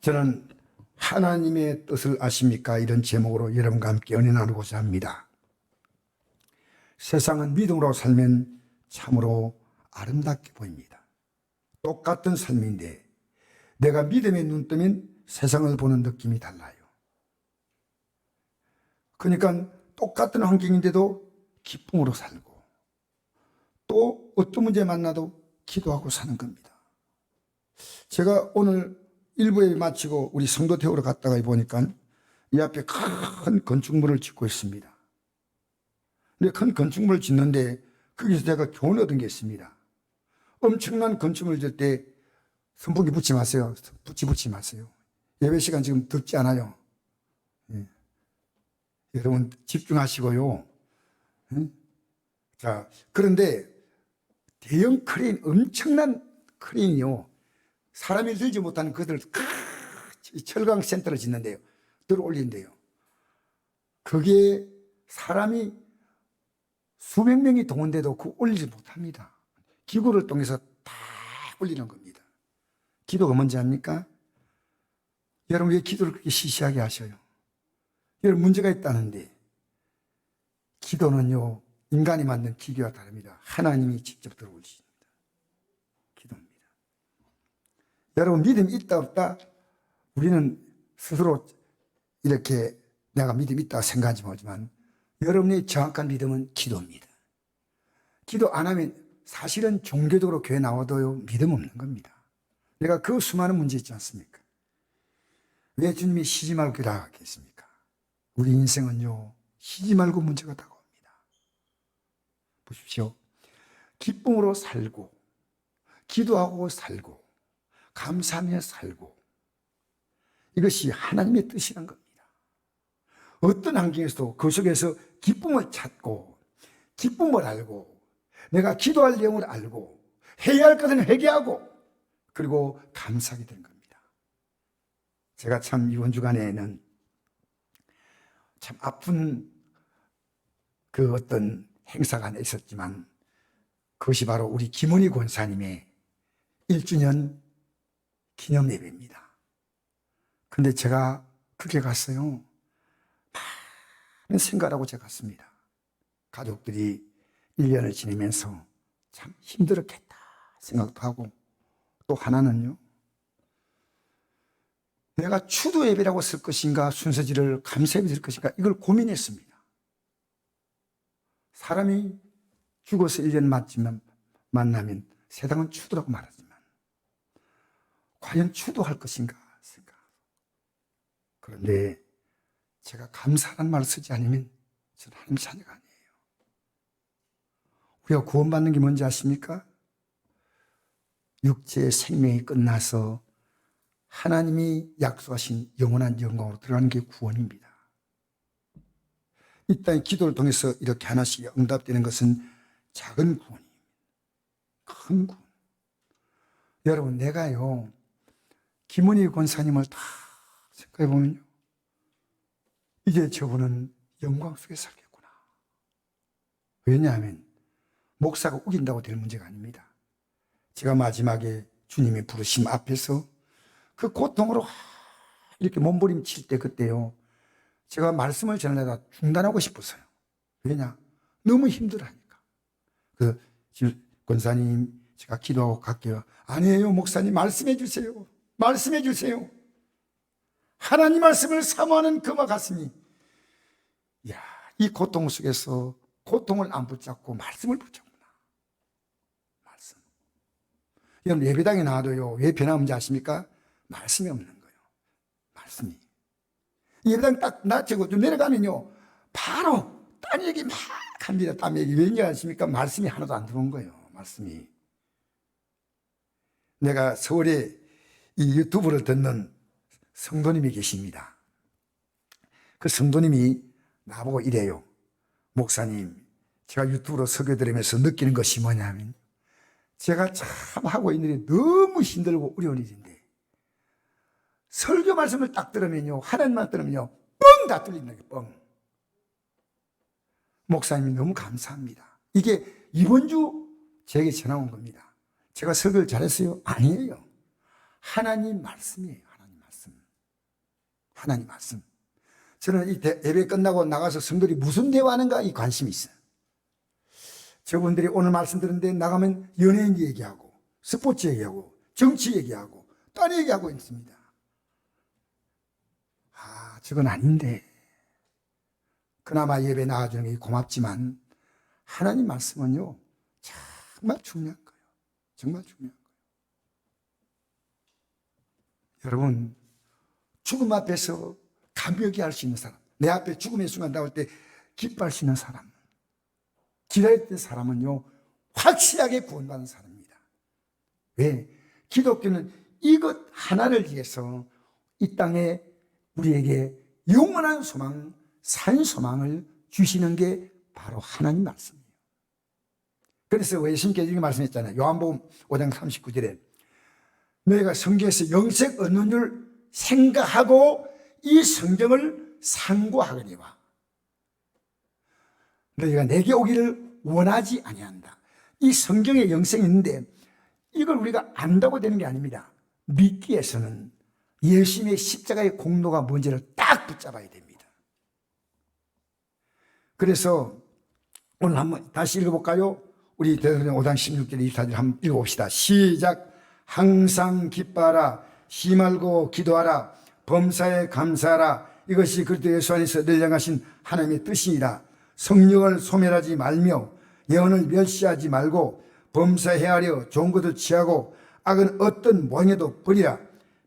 저는 하나님의 뜻을 아십니까? 이런 제목으로 여러분과 함께 은혜 나누고자 합니다. 세상은 믿음으로 살면 참으로 아름답게 보입니다. 똑같은 삶인데 내가 믿음의 눈 뜨면 세상을 보는 느낌이 달라요. 그러니까 똑같은 환경인데도 기쁨으로 살고 또 어떤 문제 만나도 기도하고 사는 겁니다. 제가 오늘 일부에 마치고 우리 성도 태우러 갔다가 보니까 이 앞에 큰 건축물을 짓고 있습니다. 근데 큰 건축물을 짓는데 거기서 제가 교훈을 얻은 게 있습니다. 엄청난 건축물을 짓을 때 선풍기 붙지 마세요. 붙지 마세요. 예배 시간 지금 덥지 않아요. 예. 여러분 집중하시고요. 예? 자, 그런데 대형 크레인, 엄청난 크레인이요. 사람이 들지 못하는 그들 철강 센터를 짓는데요. 들어 올린대요. 그게 사람이 수백 명이 동원돼도 그 올리지 못합니다. 기구를 통해서 다 올리는 겁니다. 기도가 뭔지 압니까? 여러분 왜 기도를 그렇게 시시하게 하셔요? 여러분 문제가 있다는데 기도는요 인간이 만든 기계와 다릅니다. 하나님이 직접 들어올리십니다. 기도입니다. 여러분 믿음이 있다 없다 우리는 스스로 이렇게 내가 믿음이 있다고 생각하지 못하지만 여러분의 정확한 믿음은 기도입니다. 기도 안 하면 사실은 종교적으로 교회 나와도요 믿음 없는 겁니다. 내가 그 수많은 문제 있지 않습니까? 왜 주님이 쉬지 말고 기도하겠습니까? 우리 인생은요 쉬지 말고 문제가 다가옵니다. 보십시오. 기쁨으로 살고 기도하고 살고 감사하며 살고 이것이 하나님의 뜻이란 겁니다. 어떤 환경에서도 그 속에서 기쁨을 찾고 기쁨을 알고 내가 기도할 내용을 알고 해야 할 것은 회개하고 그리고 감사하게 된 겁니다. 제가 참 이번 주간에는 참 아픈 그 어떤 행사가 하나 있었지만 그것이 바로 우리 김은희 권사님의 1주년 기념 예배입니다. 근데 제가 그렇게 갔어요. 많은 생각하고 제가 갔습니다. 가족들이 1년을 지내면서 참 힘들었겠다 생각도 하고 또 하나는요. 내가 추도 예배라고 쓸 것인가 순서지를 감사 예배 쓸 것인가 이걸 고민했습니다. 사람이 죽어서 1년 만나면 세상은 추도라고 말하지만 과연 추도할 것인가 생각. 그런데 제가 감사라는 말을 쓰지 않으면 저는 하나님 자녀가 아니에요. 우리가 구원받는 게 뭔지 아십니까? 육체의 생명이 끝나서 하나님이 약속하신 영원한 영광으로 들어가는 게 구원입니다. 이 땅의 기도를 통해서 이렇게 하나씩 응답되는 것은 작은 구원입니다. 큰 구원. 여러분 내가요 김은희 권사님을 다 생각해 보면요 이제 저분은 영광 속에 살겠구나. 왜냐하면 목사가 우긴다고 될 문제가 아닙니다. 제가 마지막에 주님의 부르심 앞에서 그 고통으로 이렇게 몸부림칠 때 그때요 제가 말씀을 전하다가 중단하고 싶었어요. 왜냐? 너무 힘들어하니까. 그 권사님 제가 기도하고 갈게요. 아니에요 목사님 말씀해 주세요. 말씀해 주세요. 하나님 말씀을 사모하는 그와 같으니 이야, 이 고통 속에서 고통을 안 붙잡고 말씀을 붙잡구나. 말씀. 여러분 예배당에 나와도요 왜 변화문제 아십니까? 말씀이 없는 거예요. 말씀이. 예배당 딱 낮추고 좀 내려가면요 바로 딴 얘기 막 합니다. 딴 얘기. 왠지 아십니까? 말씀이 하나도 안 들어온 거예요. 말씀이. 내가 서울에 이 유튜브를 듣는 성도님이 계십니다. 그 성도님이 나보고 이래요. 목사님, 제가 유튜브로 설교 들으면서 느끼는 것이 뭐냐면 제가 참 하고 있는 일이 너무 힘들고 어려운 일인데 설교 말씀을 딱 들으면요 하나님만 들으면요 뻥 다 뚫린다. 뻥. 목사님이 너무 감사합니다. 이게 이번 주 제게 전화 온 겁니다. 제가 설교를 잘했어요? 아니에요. 하나님 말씀이에요. 하나님 말씀. 하나님 말씀. 저는 이 예배 끝나고 나가서 성도들이 무슨 대화하는가 이 관심이 있어요. 저분들이 오늘 말씀 들었는데 나가면 연예인 얘기하고 스포츠 얘기하고 정치 얘기하고 딴 얘기하고 있습니다. 아, 저건 아닌데. 그나마 예배 나가주는 게 고맙지만 하나님 말씀은요 정말 중요한 거예요. 정말 중요한 거예요. 여러분, 죽음 앞에서 감격이 할 수 있는 사람, 내 앞에 죽음의 순간 나올 때 기뻐할 수 있는 사람, 기다렸던 사람은요 확실하게 구원받는 사람입니다. 왜? 기독교는 이것 하나를 위해서 이 땅에 우리에게 영원한 소망, 산 소망을 주시는 게 바로 하나님 말씀이에요. 그래서 예수님께서 이렇게 말씀했잖아요. 요한복음 5장 39절에 너희가 성경에서 영생 얻는 줄 생각하고 이 성경을 상고하거니와 너희가 내게 오기를 원하지 아니한다. 이 성경에 영생이 있는데 이걸 우리가 안다고 되는 게 아닙니다. 믿기 위해서는 예수님의 십자가의 공로가 뭔지를 딱 붙잡아야 됩니다. 그래서 오늘 한번 다시 읽어볼까요? 우리 대사도행 5장 16절 24절 한번 읽어봅시다. 시작. 항상 기뻐하라. 쉬 말고 기도하라. 범사에 감사하라. 이것이 그리스도 예수 안에서 늘 행하신 하나님의 뜻이니라. 성령을 소멸하지 말며 예언을 멸시하지 말고 범사에 헤아려 좋은 것을 취하고 악은 어떤 모양에도 버리라.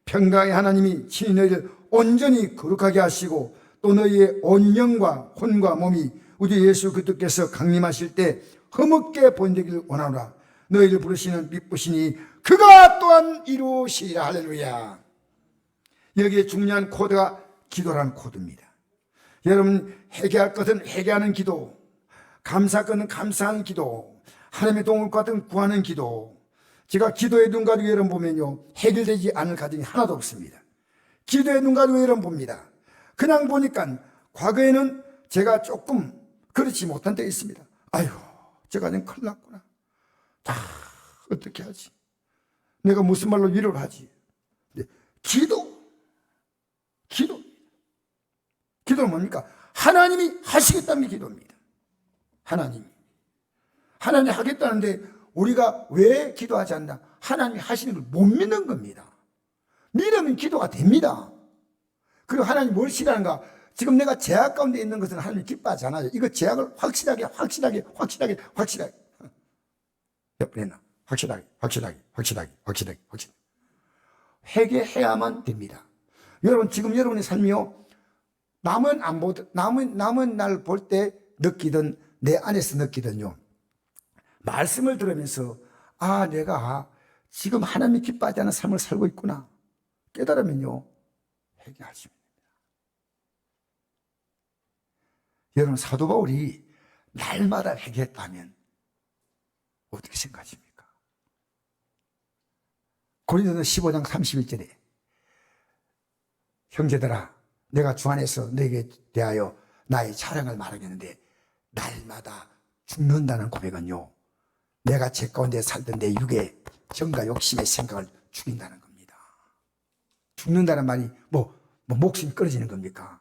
평강의 하나님이 친히 너희를 온전히 거룩하게 하시고 또 너희의 온 영과 혼과 몸이 우리 예수 그리스도께서 강림하실 때 흠없게 본되기를 원하노라. 너희를 부르시는 믿으시니 그가 또한 이루시리라. 할렐루야. 여기에 중요한 코드가 기도라는 코드입니다. 여러분, 회개할 것은 회개하는 기도, 감사할 것은 감사하는 기도, 하나님의 도움을 받은 구하는 기도. 제가 기도의 눈 가지고 여러분 보면요 해결되지 않을 가정이 하나도 없습니다. 기도의 눈 가지고 여러분 봅니다. 그냥 보니까 과거에는 제가 조금 그렇지 못한 때 있습니다. 아유, 저 가정 큰일 났구나. 어떻게 하지? 내가 무슨 말로 위로를 하지? 기도는 뭡니까? 하나님이 하시겠다는 게 기도입니다. 하나님이 하겠다는데 우리가 왜 기도하지 않나? 하나님이 하시는 걸 못 믿는 겁니다. 믿으면 기도가 됩니다. 그리고 하나님 뭘 싫어하는가? 지금 내가 제약 가운데 있는 것은 하나님이 기뻐하지 않아요. 이거 제약을 확실하게 몇 번 했나? 확실하게 회개해야만 됩니다. 여러분, 지금 여러분의 삶이요 남은 날 볼 때 느끼던 내 안에서 느끼던요 말씀을 들으면서 아, 내가 지금 하나님이 기뻐하지 않는 삶을 살고 있구나 깨달으면요 회개하시면 됩니다. 여러분, 사도 바울이 날마다 회개했다면 어떻게 생각하십니까? 고린도서 15장 31절에 형제들아, 내가 주 안에서 너에게 대하여 나의 자랑을 말하겠는데 날마다 죽는다는 고백은요 내가 제 가운데 살던 내 육의 정과 욕심의 생각을 죽인다는 겁니다. 죽는다는 말이 목숨이 끊어지는 겁니까?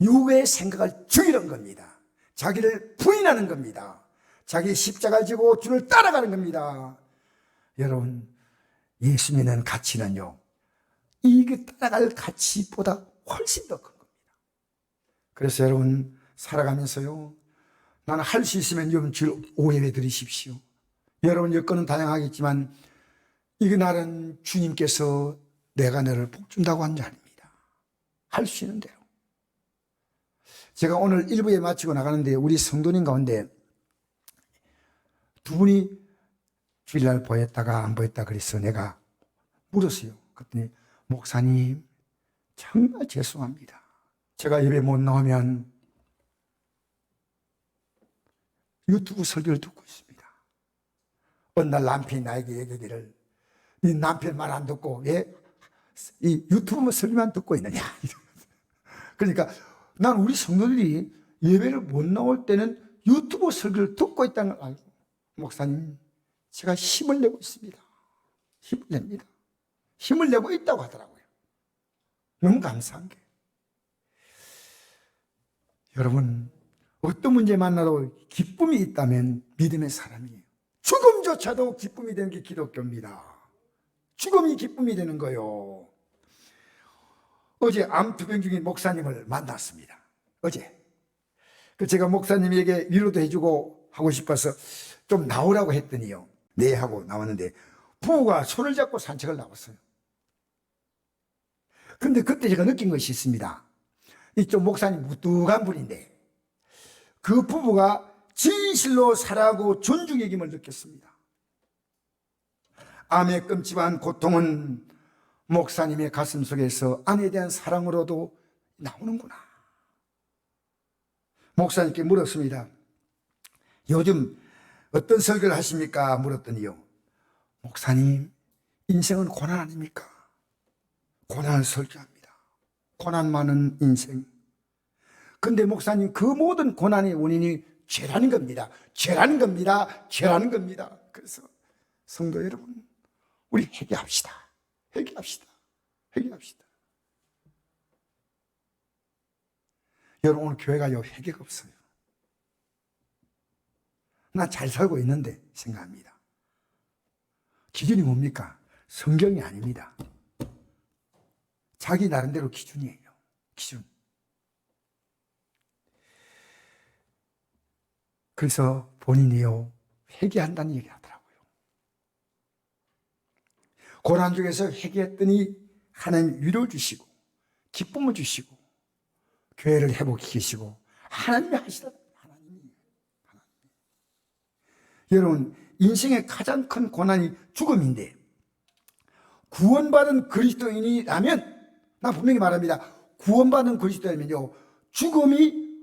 육의 생각을 죽이는 겁니다. 자기를 부인하는 겁니다. 자기 십자가를 지고 주를 따라가는 겁니다. 여러분, 예수 믿는 가치는요 이게 따라갈 가치보다 훨씬 더 큰 겁니다. 그래서 여러분 살아가면서요 나는 할 수 있으면 여러분 주를 오해해 드리십시오. 여러분 여건은 다양하겠지만 이게 나는 주님께서 내가 너를 복준다고 한 게 아닙니다. 할 수 있는 대로. 제가 오늘 1부에 마치고 나가는데 우리 성도님 가운데 두 분이 주일날 보였다가 안 보였다 그래서 내가 물었어요. 그랬더니 목사님 정말 죄송합니다. 제가 예배 못 나오면 유튜브 설교를 듣고 있습니다. 어느 날 남편이 나에게 얘기하기를 네 남편 말 안 듣고 왜 이 유튜브 설교만 듣고 있느냐. 그러니까 난 우리 성도들이 예배를 못 나올 때는 유튜브 설교를 듣고 있다는 걸 알고 목사님 제가 힘을 내고 있습니다. 힘을 냅니다. 힘을 내고 있다고 하더라고요. 너무 감사한 게 여러분, 어떤 문제 만나도 기쁨이 있다면 믿음의 사람이에요. 죽음조차도 기쁨이 되는 게 기독교입니다. 죽음이 기쁨이 되는 거요. 어제 암투병 중인 목사님을 만났습니다. 어제. 제가 목사님에게 위로도 해주고 하고 싶어서 좀 나오라고 했더니요. 네 하고 나왔는데 부부가 손을 잡고 산책을 나왔어요. 근데 그때 제가 느낀 것이 있습니다. 이쪽 목사님 무뚝한 분인데 그 부부가 진실로 사랑하고 존중의 힘을 느꼈습니다. 암의 끔찍한 고통은 목사님의 가슴 속에서 아내에 대한 사랑으로도 나오는구나. 목사님께 물었습니다. 요즘 어떤 설교를 하십니까? 물었더니요. 목사님, 인생은 고난 아닙니까? 고난을 설교합니다. 고난 많은 인생. 근데 목사님, 그 모든 고난의 원인이 죄라는 겁니다. 죄라는 겁니다. 죄라는 겁니다. 그래서 성도 여러분, 우리 회개합시다. 회개합시다. 회개합시다. 여러분, 오늘 교회가요, 회개가 없어요. 나 잘 살고 있는데 생각합니다. 기준이 뭡니까? 성경이 아닙니다. 자기 나름대로 기준이에요. 기준. 그래서 본인이요, 회개한다는 얘기를 하더라고요. 고난 중에서 회개했더니 하나님 위로 주시고 기쁨을 주시고 교회를 회복시키시고 하나님이 하시다. 하나님이. 여러분, 인생의 가장 큰 고난이 죽음인데 구원받은 그리스도인이라면, 나 분명히 말합니다. 구원받은 그리스도인이면요, 죽음이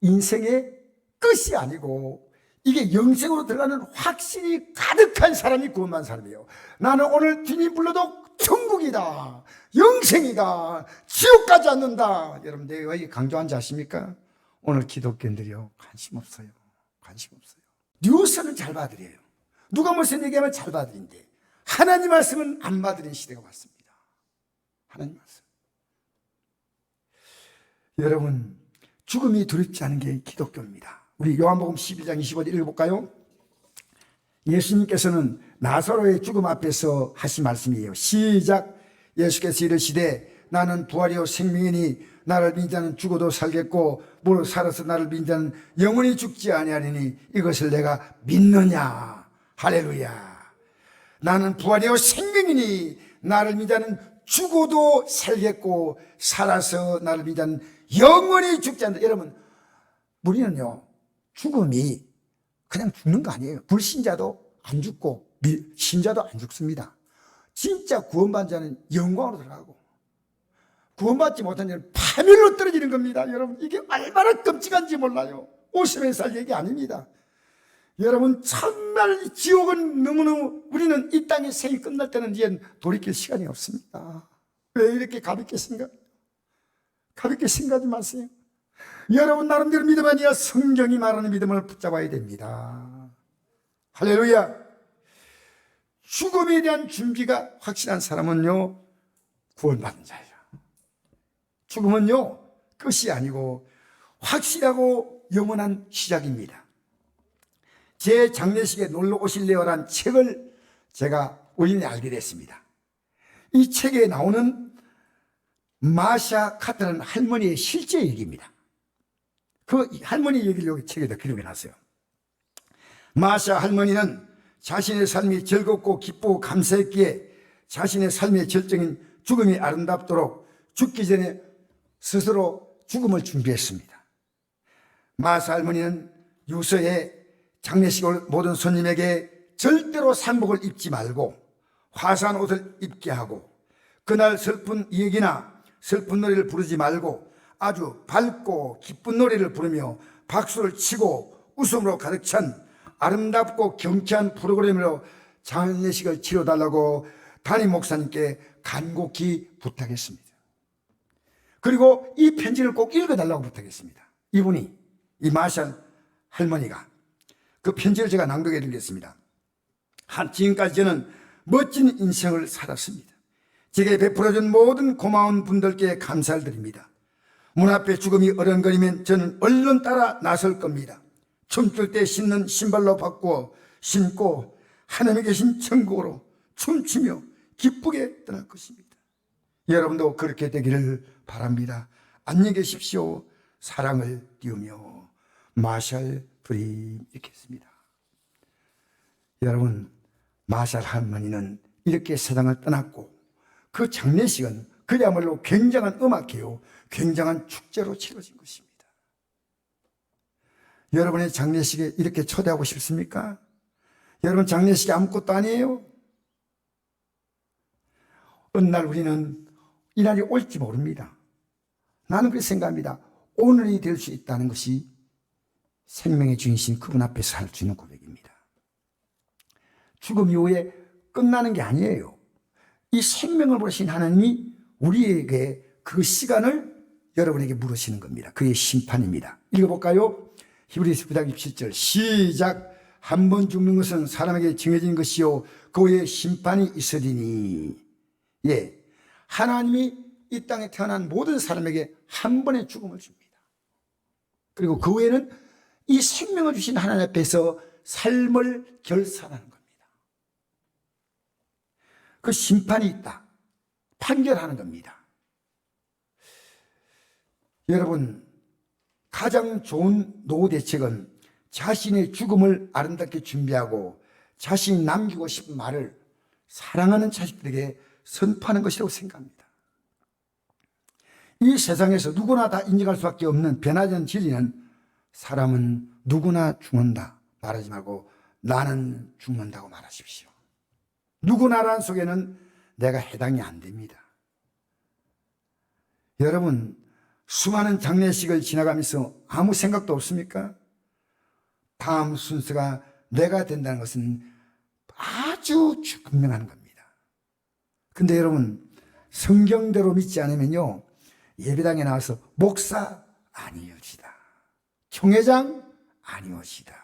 인생의 끝이 아니고 이게 영생으로 들어가는 확신이 가득한 사람이 구원받은 사람이에요. 나는 오늘 주님 불러도 천국이다, 영생이다, 지옥 가지 않는다. 여러분, 내가 왜 강조한 지 아십니까? 오늘 기독교인들이요, 관심 없어요. 관심 없어요. 뉴스는 잘 받으려요. 누가 무슨 얘기하면 잘 받으린데 하나님 말씀은 안 받으린 시대가 왔습니다. 하나님 말씀. 여러분, 죽음이 두렵지 않은 게 기독교입니다. 우리 요한복음 12장 25절 읽어볼까요? 예수님께서는 나사로의 죽음 앞에서 하신 말씀이에요. 시작. 예수께서 이르시되 나는 부활이요 생명이니 나를 믿는 자는 죽어도 살겠고 무릇 살아서 나를 믿는 자는 영원히 죽지 아니하리니 이것을 내가 믿느냐. 할렐루야. 나는 부활이요 생명이니 나를 믿는 자는 죽어도 살겠고 살아서 나를 믿는 자는 영원히 죽지 않는다. 여러분, 우리는요, 죽음이 그냥 죽는 거 아니에요. 불신자도 안 죽고 신자도 안 죽습니다. 진짜 구원받은 자는 영광으로 들어가고 구원받지 못한 자는 파멸로 떨어지는 겁니다. 여러분, 이게 얼마나 끔찍한지 몰라요. 50살 얘기 아닙니다. 여러분, 정말 지옥은 너무너무, 우리는 이 땅의 생이 끝날 때는 이제 돌이킬 시간이 없습니다. 왜 이렇게 가볍게 생각? 가볍게 생각하지 마세요. 여러분, 나름대로 믿음 아니야. 성경이 말하는 믿음을 붙잡아야 됩니다. 할렐루야. 죽음에 대한 준비가 확실한 사람은요, 구원받은 자예요. 죽음은요, 끝이 아니고 확실하고 영원한 시작입니다. 제 장례식에 놀러 오실래요라는 책을 제가 우연히 알게 됐습니다. 이 책에 나오는 마샤 카트라는 할머니의 실제 얘기입니다. 그 할머니 얘기를 여기 책에다 기록해 놨어요. 마샤 할머니는 자신의 삶이 즐겁고 기쁘고 감사했기에 자신의 삶의 절정인 죽음이 아름답도록 죽기 전에 스스로 죽음을 준비했습니다. 마샤 할머니는 유서에 장례식 올 모든 손님에게 절대로 상복을 입지 말고 화사한 옷을 입게 하고 그날 슬픈 얘기나 슬픈 노래를 부르지 말고 아주 밝고 기쁜 노래를 부르며 박수를 치고 웃음으로 가득 찬 아름답고 경쾌한 프로그램으로 장례식을 치러달라고 담임 목사님께 간곡히 부탁했습니다. 그리고 이 편지를 꼭 읽어달라고 부탁했습니다. 이분이, 이 마샬 할머니가 그 편지를 제가 낭독해 드리겠습니다. 지금까지 저는 멋진 인생을 살았습니다. 제게 베풀어준 모든 고마운 분들께 감사를 드립니다. 문 앞에 죽음이 어른거리면 저는 얼른 따라 나설 겁니다. 춤출 때 신는 신발로 바꾸어 신고 하나님에 계신 천국으로 춤추며 기쁘게 떠날 것입니다. 여러분도 그렇게 되기를 바랍니다. 안녕히 계십시오. 사랑을 띄우며 마샬 브림 읽겠습니다. 여러분, 마샬 할머니는 이렇게 세상을 떠났고 그 장례식은 그야말로 굉장한 음악회요, 굉장한 축제로 치러진 것입니다. 여러분의 장례식에 이렇게 초대하고 싶습니까? 여러분 장례식이 아무것도 아니에요. 어느 날 우리는 이 날이 올지 모릅니다. 나는 그렇게 생각합니다. 오늘이 될 수 있다는 것이 생명의 주인이신 그분 앞에서 할 수 있는 고백입니다. 죽음 이후에 끝나는 게 아니에요. 이 생명을 보신 하나님이 우리에게 그 시간을 여러분에게 물으시는 겁니다. 그의 심판입니다. 읽어볼까요? 히브리서 9장 27절 시작. 한 번 죽는 것은 사람에게 정해진 것이요 그 후에 심판이 있으리니. 예, 하나님이 이 땅에 태어난 모든 사람에게 한 번의 죽음을 줍니다. 그리고 그 후에는 이 생명을 주신 하나님 앞에서 삶을 결산하는 겁니다. 그 심판이 있다. 판결하는 겁니다. 여러분, 가장 좋은 노후 대책은 자신의 죽음을 아름답게 준비하고 자신이 남기고 싶은 말을 사랑하는 자식들에게 선포하는 것이라고 생각합니다. 이 세상에서 누구나 다 인정할 수밖에 없는 변하지 않는 진리는 사람은 누구나 죽는다 말하지 말고 나는 죽는다고 말하십시오. 누구나라는 속에는 내가 해당이 안 됩니다. 여러분, 수많은 장례식을 지나가면서 아무 생각도 없습니까? 다음 순서가 내가 된다는 것은 아주 분명한 겁니다. 근데 여러분, 성경대로 믿지 않으면요, 예배당에 나와서 목사 아니옵시다, 총회장 아니옵시다,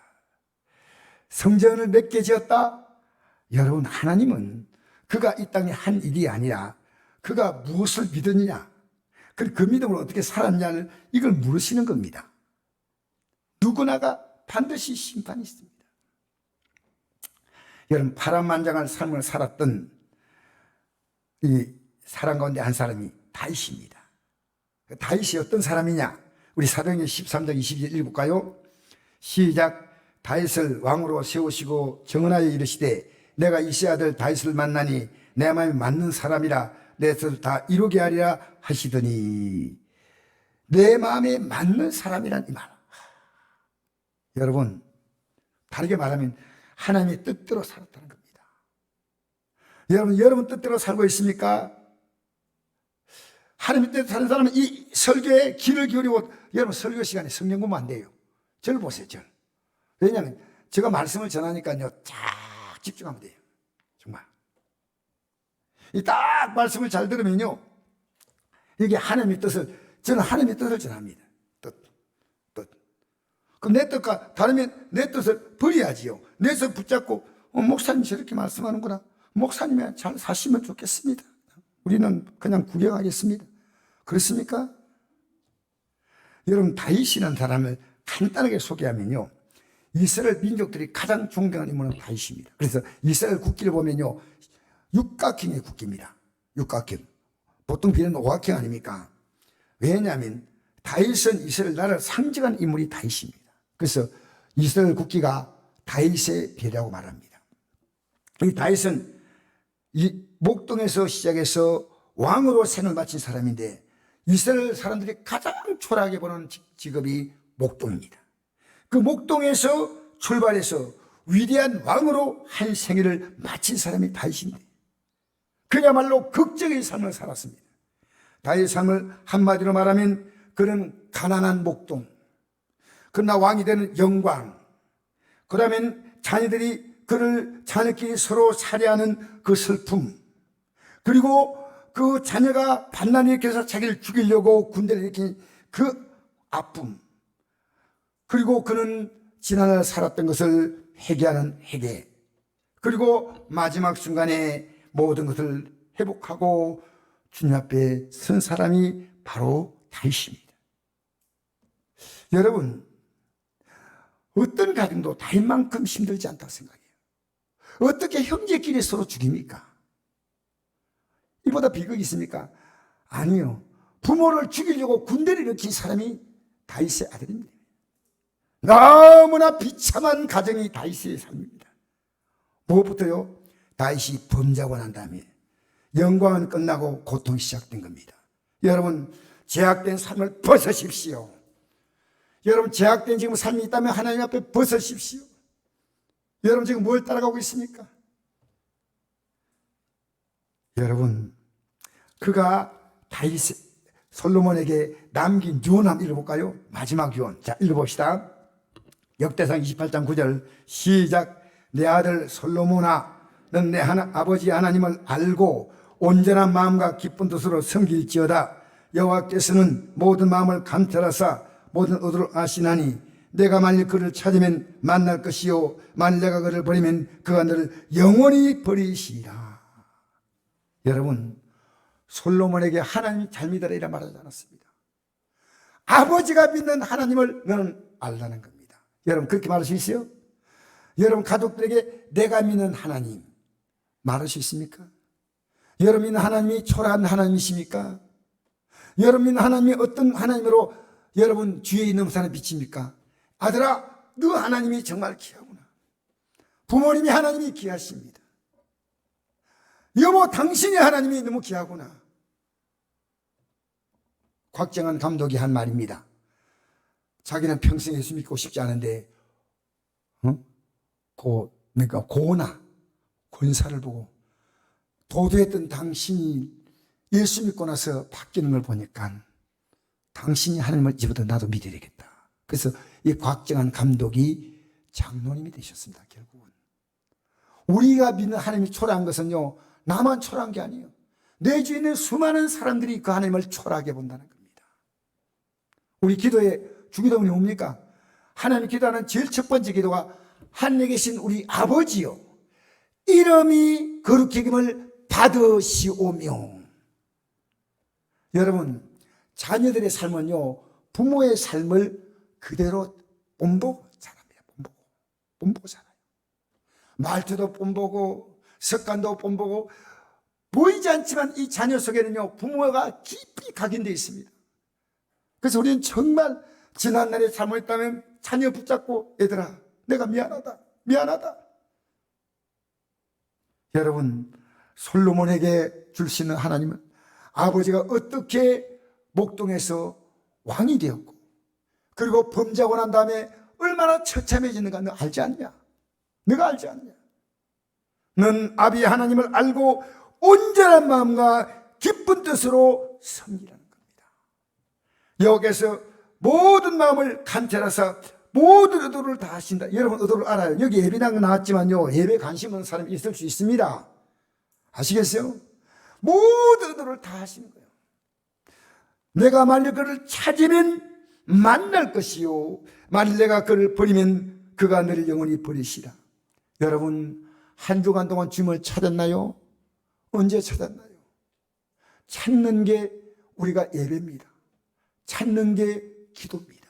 성전을 몇 개 지었다? 여러분, 하나님은 그가 이 땅에 한 일이 아니라 그가 무엇을 믿었느냐, 그 믿음을 어떻게 살았냐를 이걸 물으시는 겁니다. 누구나가 반드시 심판이 있습니다. 여러분, 파란만장한 삶을 살았던 이 사람 가운데 한 사람이 다윗입니다. 다윗이 어떤 사람이냐? 우리 사도행전 13장 22절 읽어볼까요? 시작. 다윗을 왕으로 세우시고 정언하여 이르시되 내가 이세 아들 다윗을 만나니 내 마음에 맞는 사람이라 내 뜻을 다 이루게 하리라 하시더니. 내 마음에 맞는 사람이란 이 말. 여러분, 다르게 말하면 하나님의 뜻대로 살았다는 겁니다. 여러분 뜻대로 살고 있습니까? 하나님의 뜻대로 사는 사람은 이 설교에 귀를 기울이고, 여러분 설교 시간에 성경 보면 안 돼요. 절 보세요, 절. 왜냐하면 제가 말씀을 전하니까요, 쫙 집중하면 돼요. 정말. 이 딱 말씀을 잘 들으면요, 이게 하나님의 뜻을, 저는 하나님의 뜻을 전합니다. 뜻. 그럼 내 뜻과 다르면 내 뜻을 버려야지요. 내 뜻을 붙잡고, 목사님 저렇게 말씀하는구나. 목사님이 잘 사시면 좋겠습니다. 우리는 그냥 구경하겠습니다. 그렇습니까? 여러분, 다윗이라는 사람을 간단하게 소개하면요, 이스라엘 민족들이 가장 존경하는 인물은 다윗입니다. 그래서 이스라엘 국기를 보면요, 육각형의 국기입니다. 육각형. 보통 비는 오각형 아닙니까? 왜냐하면 다윗은 이스라엘 나라를 상징하는 인물이 다윗입니다. 그래서 이스라엘 국기가 다윗의 별이라고 말합니다. 이 다윗은 이 목동에서 시작해서 왕으로 생을 마친 사람인데, 이스라엘 사람들이 가장 초라하게 보는 직업이 목동입니다. 그 목동에서 출발해서 위대한 왕으로 한 생애를 마친 사람이 다윗인데, 그야말로 극적인 삶을 살았습니다. 다윗의 삶을 한마디로 말하면 그는 가난한 목동, 그러나 왕이 되는 영광, 그러면 자녀들이 그를 자녀끼리 서로 살해하는 그 슬픔, 그리고 그 자녀가 반란을 일으켜서 자기를 죽이려고 군대를 일으킨 그 아픔, 그리고 그는 지난날 살았던 것을 회개하는 회개, 그리고 마지막 순간에 모든 것을 회복하고 주님 앞에 선 사람이 바로 다윗입니다. 여러분, 어떤 가정도 다윗만큼 힘들지 않다고 생각해요. 어떻게 형제끼리 서로 죽입니까? 이보다 비극이 있습니까? 아니요. 부모를 죽이려고 군대를 일으킨 사람이 다윗의 아들입니다. 너무나 비참한 가정이 다윗의 삶입니다. 무엇부터요? 다윗이 범죄하고 난 다음에 영광은 끝나고 고통이 시작된 겁니다. 여러분, 제약된 삶을 벗으십시오. 여러분, 제약된 지금 삶이 있다면 하나님 앞에 벗으십시오. 여러분, 지금 뭘 따라가고 있습니까? 여러분, 그가 다윗 솔로몬에게 남긴 유언 읽어볼까요? 마지막 유언. 자, 읽어봅시다. 역대상 28장 9절 시작. 내 아들 솔로몬아, 넌 내 아버지 하나님을 알고 온전한 마음과 기쁜 뜻으로 섬길지어다. 여호와께서는 모든 마음을 감찰하사 모든 의도를 아시나니 내가 만일 그를 찾으면 만날 것이요 만일 내가 그를 버리면 그가 너를 영원히 버리시리라. 여러분, 솔로몬에게 하나님이 잘 믿어라 말하지 않았습니다. 아버지가 믿는 하나님을 너는 알라는 겁니다. 여러분, 그렇게 말할 수 있어요? 여러분, 가족들에게 내가 믿는 하나님 말할 수 있습니까? 여러분 믿는 하나님이 초라한 하나님이십니까? 여러분 믿는 하나님이 어떤 하나님으로 여러분 주위에 있는 사람을 비칩니까? 아들아, 너 하나님이 정말 귀하구나. 부모님이 하나님이 귀하십니다. 여보, 당신이 하나님이 너무 귀하구나. 곽정한 감독이 한 말입니다. 자기는 평생 예수 믿고 싶지 않은데 그러니까 고나 권사를 보고 도도했던 당신이 예수 믿고 나서 바뀌는 걸 보니까 당신이 하나님을 이제부터 나도 믿어야 되겠다. 그래서 이 곽정한 감독이 장로님이 되셨습니다. 결국은 우리가 믿는 하나님이 초라한 것은요, 나만 초라한 게 아니에요. 내 주위에 있는 수많은 사람들이 그 하나님을 초라하게 본다는 겁니다. 우리 기도에 주기도문이 뭡니까? 하나님 기도하는 제일 첫 번째 기도가 하늘에 계신 우리 아버지요, 이름이 거룩히 여김을 받으시오며. 여러분, 자녀들의 삶은요, 부모의 삶을 그대로 본보고 자랍니다. 본보고 자라요. 말투도 본보고 습관도 본보고. 보이지 않지만 이 자녀 속에는요, 부모가 깊이 각인되어 있습니다. 그래서 우리는 정말 지난날에 잘못했다면 자녀 붙잡고 얘들아, 내가 미안하다. 여러분, 솔로몬에게 주시는 하나님은 아버지가 어떻게 목동에서 왕이 되었고, 그리고 범죄하고 난 다음에 얼마나 처참해지는가 너 알지 않냐? 너가 알지 않냐? 넌 아비 하나님을 알고 온전한 마음과 기쁜 뜻으로 섬기라는 겁니다. 여기에서 모든 마음을 감찰하사 모든 의도를 다 하신다. 여러분, 의도를 알아요. 여기 예배당 나왔지만요, 예배 관심 없는 사람이 있을 수 있습니다. 아시겠어요? 모든 의도를 다 하시는 거예요. 내가 만일 그를 찾으면 만날 것이요 만일 내가 그를 버리면 그가 너를 영원히 버리시라. 여러분, 한 주간 동안 주님을 찾았나요? 언제 찾았나요? 찾는 게 우리가 예배입니다. 찾는 게 기도입니다.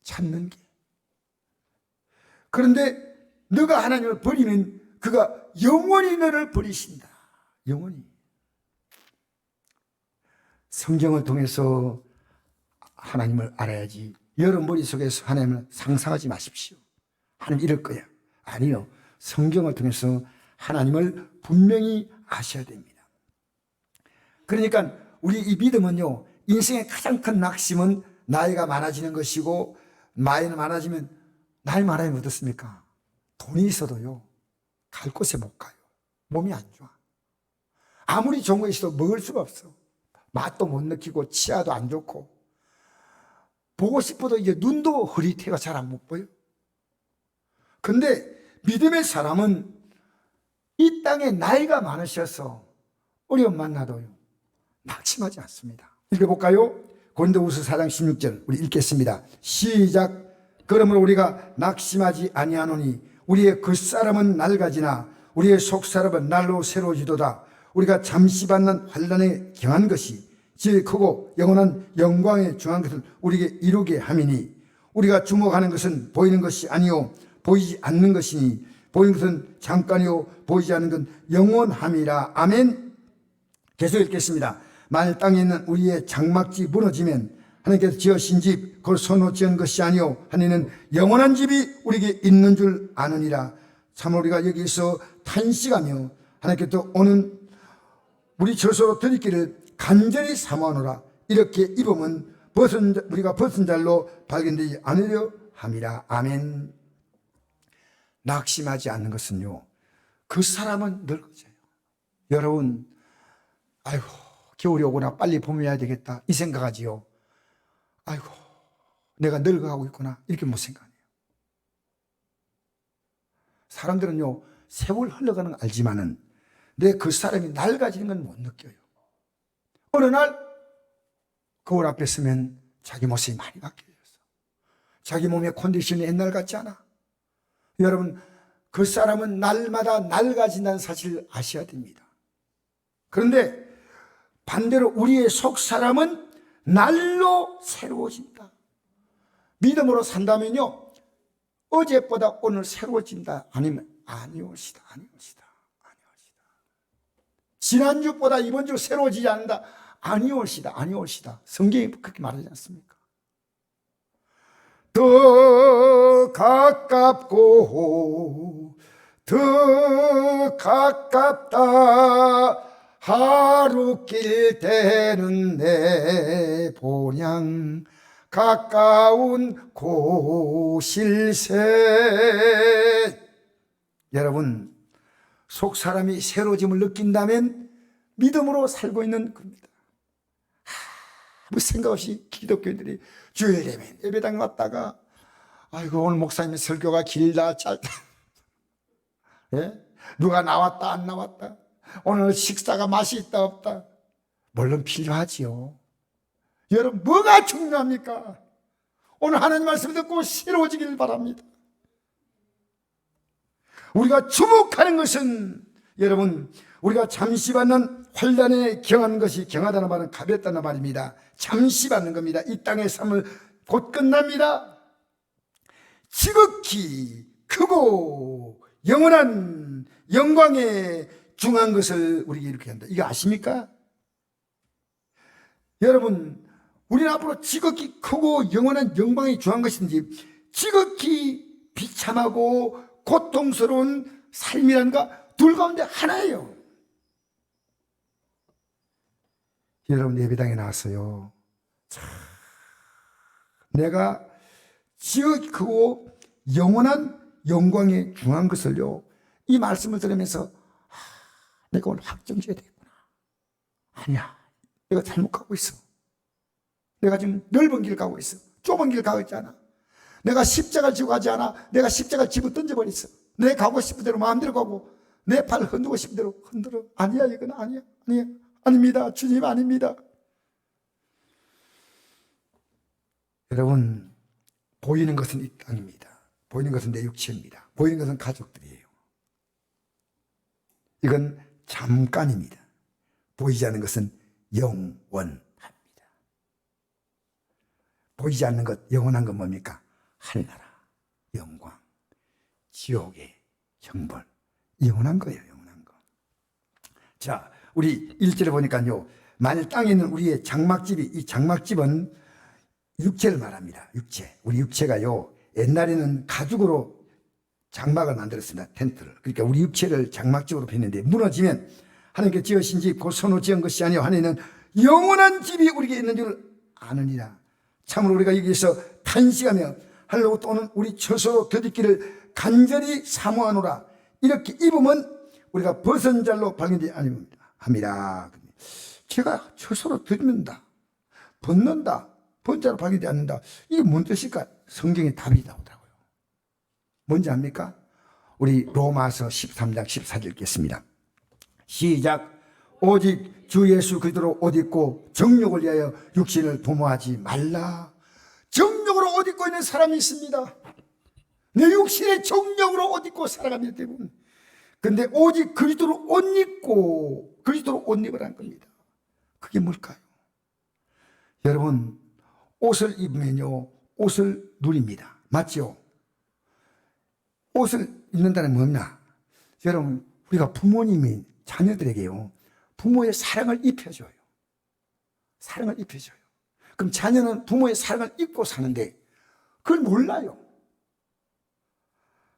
찾는 게. 그런데 너가 하나님을 버리면 그가 영원히 너를 버리신다. 영원히. 성경을 통해서 하나님을 알아야지. 여러분 머릿속에서 하나님을 상상하지 마십시오. 하나님 이럴 거야. 아니요. 성경을 통해서 하나님을 분명히 아셔야 됩니다. 그러니까 우리 이 믿음은요, 인생의 가장 큰 낙심은 나이가 많아지는 것이고, 나이가 많아지면 나이 많아지면 어떻습니까? 돈이 있어도요, 갈 곳에 못 가요. 몸이 안 좋아. 아무리 좋은 거 있어도 먹을 수가 없어. 맛도 못 느끼고 치아도 안 좋고, 보고 싶어도 이제 눈도 흐릿해가 잘 안 못 보여. 근데 믿음의 사람은 이 땅에 나이가 많으셔서 어려움 만나도요, 낙심하지 않습니다. 읽어볼까요? 고린도후서 4장 16절 우리 읽겠습니다. 시작. 그러므로 우리가 낙심하지 아니하노니 우리의 겉사람은 낡아지나 우리의 속사람은 날로 새로워지도다. 우리가 잠시 받는 환난에 경한 것이 제일 크고 영원한 영광에 중한 것을 우리에게 이루게 함이니 우리가 주목하는 것은 보이는 것이 아니요 보이지 않는 것이니 보이는 것은 잠깐이요 보이지 않는 건 영원함이라. 아멘. 계속 읽겠습니다. 만일 땅에 있는 우리의 장막지 무너지면 하나님께서 지으신 집 그걸 손으로 지은 것이 아니요 하나님은 영원한 집이 우리에게 있는 줄 아느니라. 참 우리가 여기서 탄식하며 하나님께서 오는 우리 저소로 드리기를 간절히 사모하노라. 이렇게 입으면 우리가 벗은 잘로 발견되지 않으려 함이라. 아멘. 낙심하지 않는 것은요, 그 사람은 늙어져요. 여러분, 아이고 겨울이 오구나 빨리 봄이 와야 되겠다 이 생각하지요. 아이고 내가 늙어가고 있구나 이렇게 못 생각해요. 사람들은요 세월 흘러가는 걸 알지만은 내 그 사람이 낡아지는 건 못 느껴요. 어느 날 거울 앞에 서면 자기 모습이 많이 바뀌어요. 자기 몸의 컨디션이 옛날 같지 않아. 여러분, 그 사람은 날마다 낡아진다는 사실을 아셔야 됩니다. 그런데 반대로 우리의 속 사람은 날로 새로워진다. 믿음으로 산다면요 어제보다 오늘 새로워진다. 아니면 아니올시다. 지난주보다 이번주 새로워지지 않는다. 아니올시다. 성경이 그렇게 말하지 않습니까? 더 가깝고 더 가깝다. 하루길 되는 내 본향 가까운 곳일세. 여러분, 속 사람이 새로짐을 느낀다면 믿음으로 살고 있는 겁니다. 아무 생각 없이 기독교인들이 주일 되면 예배당 왔다가 아이고 오늘 목사님 설교가 길다 짧다. 예? 누가 나왔다 안 나왔다. 오늘 식사가 맛이 있다 없다. 물론 필요하지요. 여러분, 뭐가 중요합니까? 오늘 하나님 말씀 듣고 새로워지길 바랍니다. 우리가 주목하는 것은 여러분, 우리가 잠시 받는 환난에 경한 것이 경하다는 말은 가볍다는 말입니다. 잠시 받는 겁니다. 이 땅의 삶을 곧 끝납니다. 지극히 크고 영원한 영광에 중한 것을 우리에게 이렇게 한다. 이거 아십니까? 여러분, 우리는 앞으로 지극히 크고 영원한 영광이 중한 것인지 지극히 비참하고 고통스러운 삶이란가 둘 가운데 하나예요. 여러분, 예배당에 나왔어요. 내가 지극히 크고 영원한 영광에 중한 것을요, 이 말씀을 들으면서 내가 오늘 확정지어야 되겠구나. 아니야, 내가 잘못 가고 있어. 내가 지금 넓은 길 가고 있어. 좁은 길 가고 있잖아. 내가 십자가를 지고 가지 않아. 내가 십자가를 집어 던져버렸어. 내 가고 싶은 대로 마음대로 가고 내 팔 흔들고 싶은 대로 흔들어. 아니야, 이건 아니야. 아닙니다. 주님 아닙니다. 여러분, 보이는 것은 이 땅입니다. 보이는 것은 내 육체입니다. 보이는 것은 가족들이에요. 이건 잠깐입니다. 보이지 않는 것은 영원합니다. 보이지 않는 것, 영원한 건 뭡니까? 하늘나라, 영광, 지옥의 형벌. 영원한 거예요, 영원한 거. 자, 우리 1절에 보니까요, 만일 땅에 있는 우리의 장막집이, 이 장막집은 육체를 말합니다. 육체. 우리 육체가요, 옛날에는 가죽으로 장막을 만들었습니다. 텐트를. 그러니까 우리 육체를 장막집으로 했는데 무너지면 하나님께 지으신 집, 곧 손으로 지은 것이 아니요 하나님은 영원한 집이 우리에게 있는 줄 아느니라. 참으로 우리가 여기서 탄식하며 하려고 또는 우리 처소로 더디기를 간절히 사모하노라. 이렇게 입으면 우리가 벗은 잘로 발견되지 아니함이라. 제가 처소로 더딘다, 벗는다, 번자로 발견되지 않는다. 이게 뭔 뜻일까? 성경에 답이 나오더라고요. 뭔지 압니까? 우리 로마서 13장 14절 읽겠습니다. 시작. 오직 주 예수 그리스도로 옷 입고 정욕을 위하여 육신을 도모하지 말라. 정욕으로 옷 입고 있는 사람이 있습니다. 내 육신의 정욕으로 옷 입고 살아갑니다, 대부분. 근데 오직 그리스도로 옷 입고 그리스도로 옷 입으라는 겁니다. 그게 뭘까요? 여러분, 옷을 입으면요, 옷을 누립니다. 맞죠? 옷을 입는다는 뭐냐? 여러분, 우리가 부모님이 자녀들에게요, 부모의 사랑을 입혀줘요. 사랑을 입혀줘요. 그럼 자녀는 부모의 사랑을 입고 사는데 그걸 몰라요.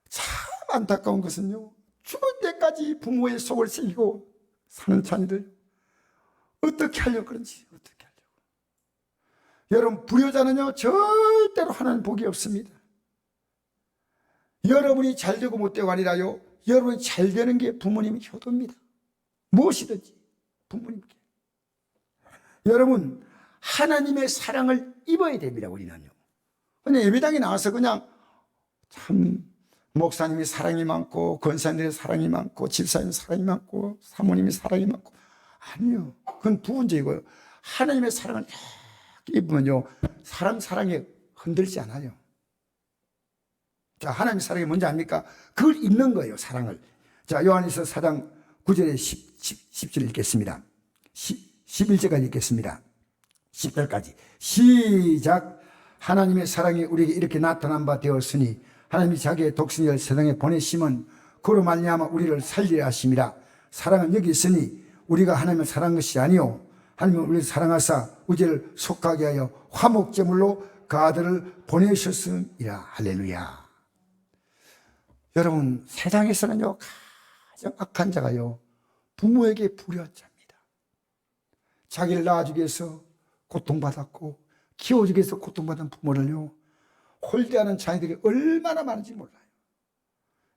참 안타까운 것은요, 죽을 때까지 부모의 속을 새기고 사는 자녀들, 어떻게 하려고 그런지, 어떻게 하려고. 여러분, 불효자는요 절대로 하나님 복이 없습니다. 여러분이 잘 되고 못 되고 아니라요, 여러분이 잘 되는 게 부모님의 효도입니다. 무엇이든지 부모님께. 여러분, 하나님의 사랑을 입어야 됩니다. 우리는요, 그냥 예배당에 나와서 그냥 참 목사님이 사랑이 많고 권사님의 사랑이 많고 집사님 사랑이 많고 사모님이 사랑이 많고, 아니요, 그건 부분적이고요. 하나님의 사랑을 이렇게 입으면요, 사랑에 흔들지 않아요. 자, 하나님의 사랑이 뭔지 압니까? 그걸 입는 거예요, 사랑을. 자, 요한일서 4장 9절에 10절 읽겠습니다. 11절까지 읽겠습니다. 10절까지 시작. 하나님의 사랑이 우리에게 이렇게 나타난 바 되었으니 하나님이 자기의 독생자를 세상에 보내심은 그로 말미암아 우리를 살리려 하심이라. 사랑은 여기 있으니 우리가 하나님을 사랑한 것이 아니요 하나님은 우리를 사랑하사 우리를 속하게 하여 화목제물로 그 아들을 보내셨음이라. 할렐루야. 여러분, 세상에서는요 가장 악한 자가요 부모에게 불효한 자입니다. 자기를 낳아주기 위해서 고통받았고 키워주기 위해서 고통받은 부모를요 홀대하는 자녀들이 얼마나 많은지 몰라요.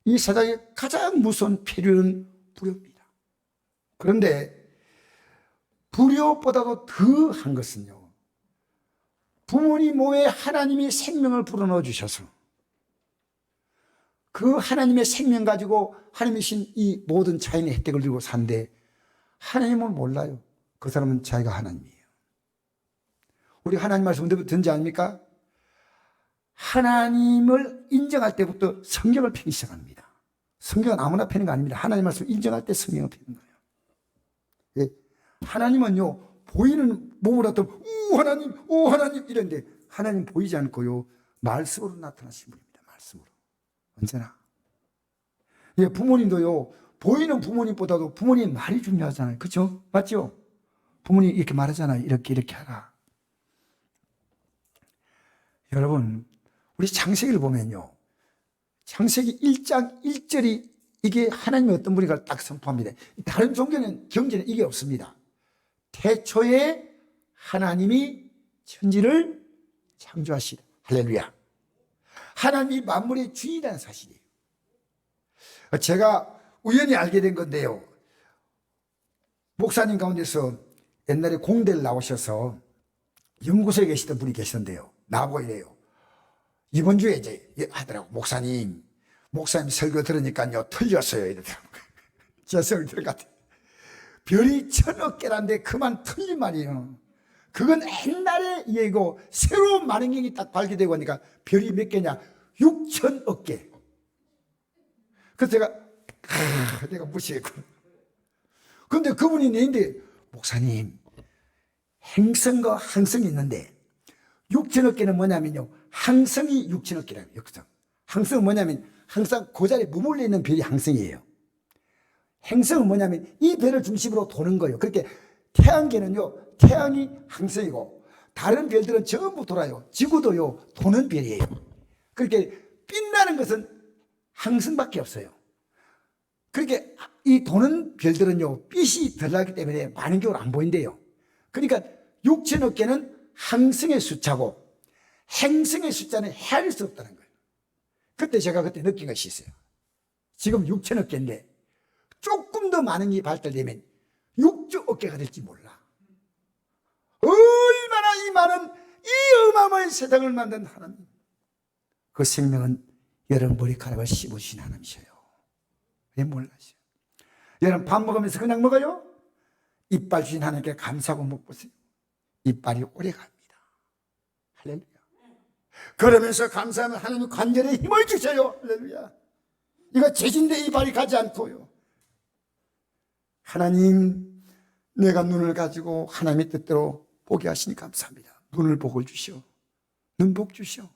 이 세상에 가장 무서운 폐륜은 불효입니다. 그런데 불효보다도 더한 것은요, 부모님 몸에 하나님이 생명을 불어넣어 주셔서 그 하나님의 생명 가지고 하나님이신 이 모든 자연의 혜택을 들고 산데 하나님을 몰라요. 그 사람은 자기가 하나님이에요. 우리 하나님 말씀 언제부터 듣는지 아닙니까? 하나님을 인정할 때부터 성경을 펴기 시작합니다. 성경은 아무나 펴는 거 아닙니다. 하나님 말씀을 인정할 때 성경을 펴는 거예요. 예. 하나님은요 보이는 몸으로 나타나면 오 하나님 이런데, 하나님 보이지 않고요 말씀으로 나타나신 분입니다. 말씀으로. 언제나. 예, 부모님도요 보이는 부모님보다도 부모님 말이 중요하잖아요. 그렇죠? 맞죠? 부모님 이렇게 말하잖아요. 이렇게 하라. 여러분, 우리 창세기를 보면요, 창세기 1장 1절이 이게 하나님의 어떤 분인가를 딱 선포합니다. 다른 종교는 경제는 이게 없습니다. 태초에 하나님이 천지를 창조하시다. 할렐루야. 하나님이 만물의 주인이라는 사실이에요. 제가 우연히 알게 된 건데요, 목사님 가운데서 옛날에 공대를 나오셔서 연구소에 계시던 분이 계시던데요, 나보고 이래요. 이번 주에 이제 하더라고. 목사님 설교 들으니까요 틀렸어요 이러더라고요. 제 설교 들어갔대. 별이 1000억 개란데 그만 틀린 말이에요. 그건 옛날에 얘기고 새로운 만원경이 딱 발견되고 하니까 별이 몇 개냐? 6000억 개. 그래서 내가 무시했고. 그런데 그분이 내인데, 목사님 행성과 항성이 있는데 6000억 개는 뭐냐면요, 항성이 6000억 개라고요. 항성은 뭐냐면 항상 그 자리에 머물러 있는 별이 항성이에요. 행성은 뭐냐면 이 별을 중심으로 도는 거예요. 그렇게 태양계는요 태양이 항성이고 다른 별들은 전부 돌아요. 지구도요 도는 별이에요. 그렇게 빛나는 것은 항성밖에 없어요. 그렇게 이 도는 별들은요 빛이 덜 나기 때문에 만원경으로 안 보인대요. 그러니까 6000억 개는 항성의 숫자고 행성의 숫자는 헤아릴 수 없다는 거예요. 제가 그때 느낀 것이 있어요. 지금 6000억 개인데 조금 더 많은 게 발달되면 6조 개가 될지 몰라. 얼마나 이 많은 이 어마어마한 세상을 만든 하나님, 그 생명은 여러분 머리카락을 씹으신 하나님이셔요. 왜 몰라요? 여러분 밥 먹으면서 그냥 먹어요? 이빨 주신 하나님께 감사하고 먹보세요. 이빨이 오래 갑니다. 할렐루야. 그러면서 감사하면 하나님 관절에 힘을 주셔요. 할렐루야. 이거 죄진데 이빨이 가지 않고요. 하나님, 내가 눈을 가지고 하나님의 뜻대로 보게 하시니 감사합니다. 눈을 복을 주시오. 눈복 주시오.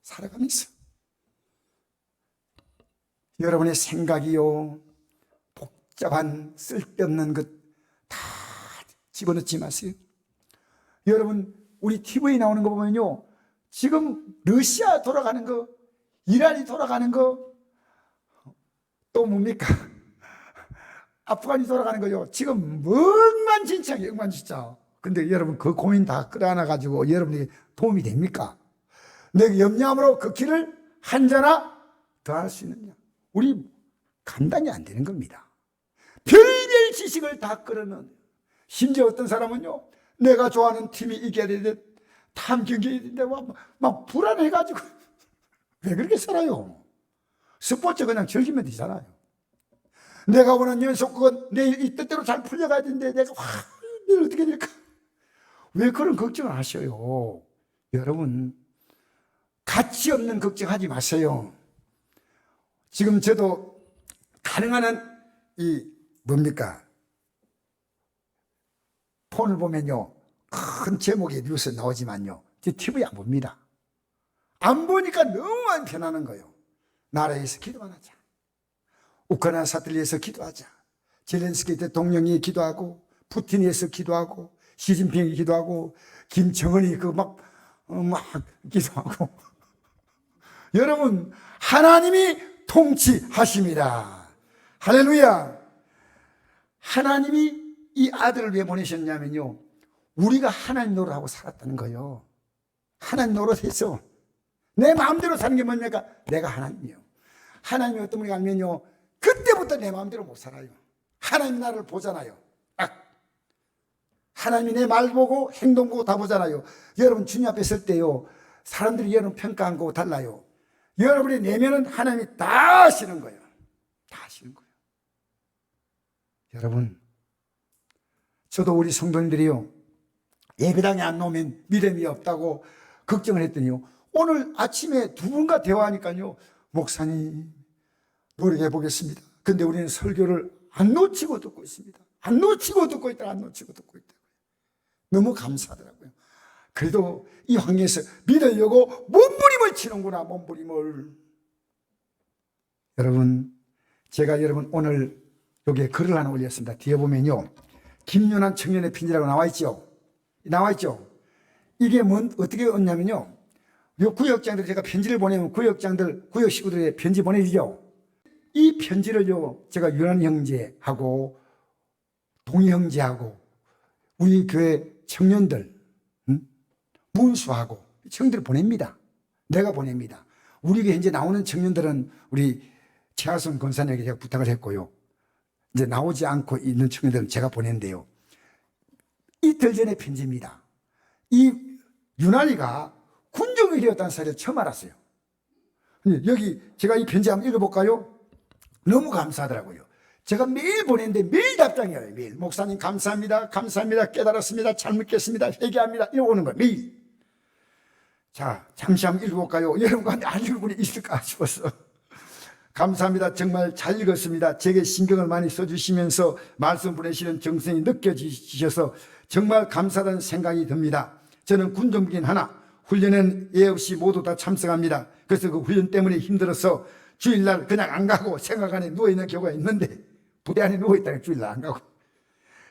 살아가면서 여러분의 생각이요, 복잡한 쓸데없는 것 다 집어넣지 마세요. 여러분, 우리 TV에 나오는 거 보면요, 지금 러시아 돌아가는 거, 이란이 돌아가는 거, 또 뭡니까? 아프간이 돌아가는 거요. 지금 엉망진창이에요, 엉망진창. 근데 여러분, 그 고민 다 끌어안아가지고 여러분에게 도움이 됩니까? 내가 염려함으로 그 길을 한자나 더 할 수 있느냐? 우리 감당이 안 되는 겁니다. 별별 지식을 다 끌어넣는. 심지어 어떤 사람은요, 내가 좋아하는 팀이 이겨야 되는데, 다음 경기에 있는데 막 불안해가지고. 왜 그렇게 살아요? 스포츠 그냥 즐기면 되잖아요. 내가 원하는 연속극은 내일 이 뜻대로 잘 풀려가야 되는데, 내가 내일 어떻게 될까? 왜 그런 걱정을 하셔요? 여러분, 가치 없는 걱정하지 마세요. 지금 저도 가능한 한 뭡니까? 폰을 보면요, 큰 제목의 뉴스 나오지만요, 제 TV 안 봅니다. 안 보니까 너무 안 편하는 거예요. 나라에서 기도만 하자. 우크라이나 사태를 위해서 기도하자. 젤렌스키 대통령이 기도하고, 푸틴이 위해서 기도하고, 시진핑이 기도하고, 김정은이 막 기도하고. 여러분, 하나님이 통치하십니다. 할렐루야. 하나님이 이 아들을 왜 보내셨냐면요, 우리가 하나님 노릇하고 살았다는 거예요. 하나님 노릇해서 내 마음대로 사는 게 뭡니까? 내가 하나님이요. 하나님이 어떤 분이 알면요, 그때부터 내 마음대로 못 살아요. 하나님이 나를 보잖아요. 하나님이 내 말 보고 행동 보고 다 보잖아요. 여러분, 주님 앞에 설 때요, 사람들이 여러분 평가한 거하고 달라요. 여러분의 내면은 하나님이 다 아시는 거예요. 다 아시는 거예요. 여러분, 저도 우리 성도님들이요, 예배당에 안 나오면 믿음이 없다고 걱정을 했더니요, 오늘 아침에 두 분과 대화하니까요, 목사님, 노력해 보겠습니다. 근데 우리는 설교를 안 놓치고 듣고 있습니다. 안 놓치고 듣고 있다, 안 놓치고 듣고 있다. 너무 감사하더라고요. 그래도 이 환경에서 믿으려고 몸부림을 치는구나, 몸부림을. 여러분, 제가 여러분 오늘 여기에 글을 하나 올렸습니다. 뒤에 보면요, 김윤환 청년의 편지라고 나와있죠. 나와있죠. 이게 어떻게 왔냐면요, 요 구역장들 제가 편지를 보내면 구역장들, 구역 식구들에게 편지 보내주죠. 이 편지를요, 제가 윤환 형제하고 동희 형제하고 우리 교회 청년들, 문수하고 청년들을 보냅니다. 내가 보냅니다. 우리 교회 현재 나오는 청년들은 우리 최하선 권사님에게 제가 부탁을 했고요, 이제 나오지 않고 있는 청년들은 제가 보낸대요. 이틀 전에 편지입니다. 이 윤환이가 군종이 되었다는 사실을 처음 알았어요. 여기 제가 이 편지 한번 읽어볼까요? 너무 감사하더라고요. 제가 매일 보냈는데 매일 답장이에요. 매일. 목사님 감사합니다. 감사합니다. 깨달았습니다. 잘 묻겠습니다. 회개합니다. 이러고 오는 거예요. 매일. 자, 잠시 한번 읽어볼까요? 여러분한테 안 읽은 분이 있을까 싶어서. 감사합니다. 정말 잘 읽었습니다. 제게 신경을 많이 써주시면서 말씀 보내시는 정성이 느껴지셔서 정말 감사하다는 생각이 듭니다. 저는 군종이긴 하나 훈련은 예 없이 모두 다 참석합니다. 그래서 그 훈련 때문에 힘들어서 주일날 그냥 안 가고 생각 안에 누워있는 경우가 있는데, 부대 안에 누워있다가 주일날 안 가고,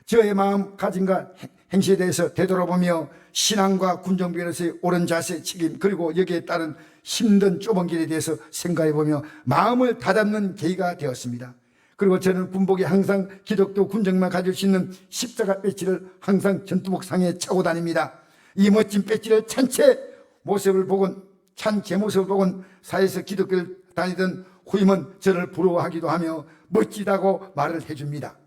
저의 마음가짐과 행실에 대해서 되돌아보며 신앙과 군종병으로서의 옳은 자세, 책임, 그리고 여기에 따른 힘든 좁은 길에 대해서 생각해보며 마음을 다잡는 계기가 되었습니다. 그리고 저는 군복에 항상 기독교 군정만 가질 수 있는 십자가 배지를 항상 전투복 상에 차고 다닙니다. 이 멋진 배지를 찬 제 모습을 보곤 사회에서 기독교를 다니던 후임은 저를 부러워하기도 하며 멋지다고 말을 해줍니다.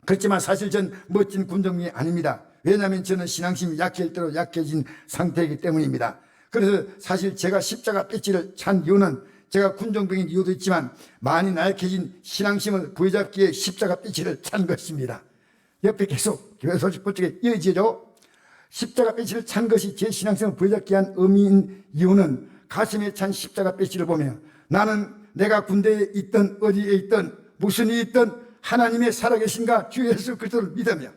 그렇지만 사실 전 멋진 군종이 아닙니다. 왜냐하면 저는 신앙심이 약해질 대로 약해진 상태이기 때문입니다. 그래서 사실 제가 십자가 배지를 찬 이유는 제가 군종병인 이유도 있지만 많이 나약해진 신앙심을 부여잡기에 십자가 배지를 찬 것입니다. 옆에 계속 교회 소식 부쪽에 이어지죠. 십자가 배지를 찬 것이 제 신앙심을 부여잡기 위한 의미인 이유는 가슴에 찬 십자가 배지를 보며 나는 내가 군대에 있든 어디에 있든 무슨 일이 있든 하나님의 살아계신가 주 예수 그리스도를 믿으며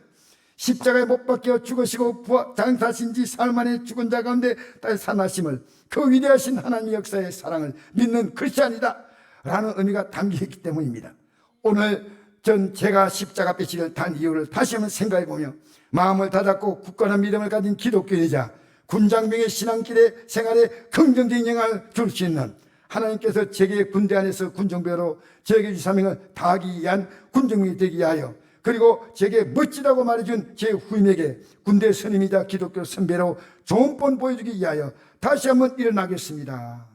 십자가에 못 박혀 죽으시고 장사하신 지 사흘 만에 죽은 자 가운데 다시 살아나심을, 그 위대하신 하나님의 역사의 사랑을 믿는 크리스찬이다 라는 의미가 담겨있기 때문입니다. 오늘 제가 십자가 배신을 단 이유를 다시 한번 생각해보며 마음을 다잡고 굳건한 믿음을 가진 기독교인이자 군장병의 신앙길의 생활에 긍정적인 영향을 줄 수 있는 하나님께서 제게 군대 안에서 군정배로 제게 사명을 다하기 위한 군정병이 되기 위하여, 그리고 제게 멋지다고 말해준 제 후임에게 군대 선임이자 기독교 선배로 좋은 본 보여주기 위하여 다시 한번 일어나겠습니다.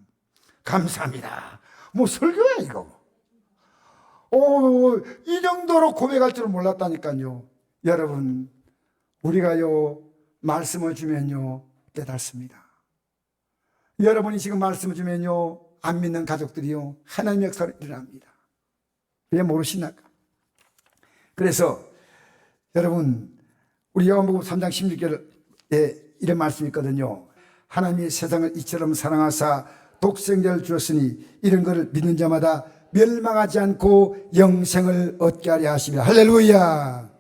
감사합니다. 뭐 설교야 이거. 이 정도로 고백할 줄은 몰랐다니까요. 여러분, 우리가요 말씀을 주면요 깨닫습니다. 여러분이 지금 말씀을 주면요 안 믿는 가족들이요 하나님의 역사로 일어납니다. 왜 모르시나까? 그래서 여러분, 우리 요한복음 3장 16절에 이런 말씀이 있거든요. 하나님이 세상을 이처럼 사랑하사 독생자를 주었으니 이런 것을 믿는 자마다 멸망하지 않고 영생을 얻게 하려 하시며, 할렐루야.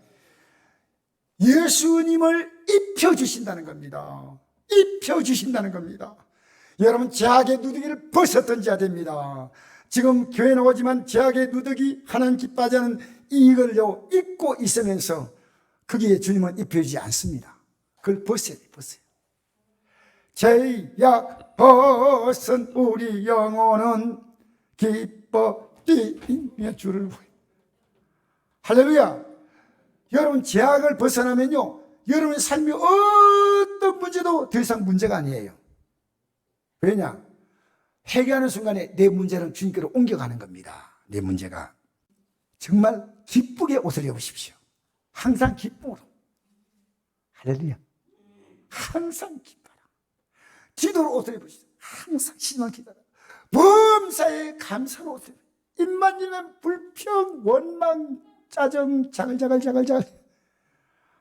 예수님을 입혀주신다는 겁니다. 입혀주신다는 겁니다. 여러분, 죄악의 누더기를 벗었던 자 됩니다. 지금 교회 나오지만 죄악의 누더기, 하나님 기뻐하지 않은 이걸요 입고 있으면서 거기에 주님은 입혀주지 않습니다. 그걸 벗어야 돼요. 벗어요. 죄악 벗은 우리 영혼은 기뻐 뛰며 주를 부여. 할렐루야. 여러분, 죄악을 벗어나면요 여러분의 삶이 어떤 문제도 더 이상 문제가 아니에요. 왜냐? 회개하는 순간에 내 문제는 주님께로 옮겨가는 겁니다. 내 문제가. 정말 기쁘게 옷을 입으십시오. 항상 기쁨으로. 할렐루야. 항상 기뻐라. 기도로 옷을 입으십시오. 항상 신앙 기도라. 범사에 감사로 옷을 입으십시오. 입만 열면 불평, 원망, 짜증, 자글자글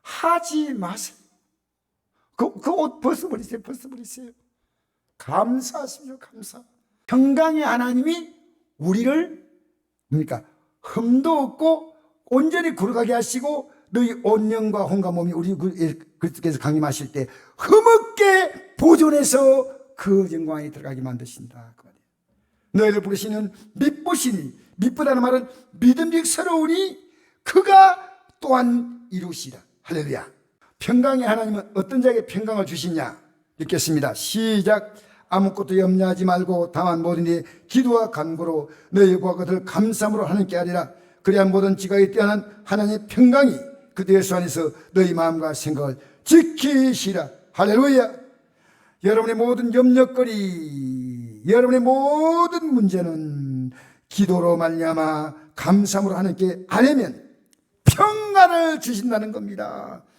하지 마세요. 그 옷 벗어버리세요. 벗어버리세요. 감사하십시오. 감사. 평강의 하나님이 우리를 뭡니까? 흠도 없고 온전히 거룩하게 하시고, 너희 온 영과 혼과 몸이 우리 그리스도께서 강림하실 때 흠없게 보존해서 그 영광에 들어가게 만드신다. 그 말이에요. 너희를 부르시는 믿보시니, 믿보다는 말은 믿음직스러우니 그가 또한 이루시라. 할렐루야. 평강의 하나님은 어떤 자에게 평강을 주시냐? 읽겠습니다. 시작. 아무것도 염려하지 말고 다만 모든 일에 기도와 간구로 너희 구하거들 감사함으로 하나님께 하리라. 그래야 모든 지각에 뛰어난 하나님의 평강이 그들의 수 안에서 너희 마음과 생각을 지키시라. 할렐루야. 여러분의 모든 염려거리, 여러분의 모든 문제는 기도로 말미암아 감사함으로 하나님께 아뢰면 평안을 주신다는 겁니다.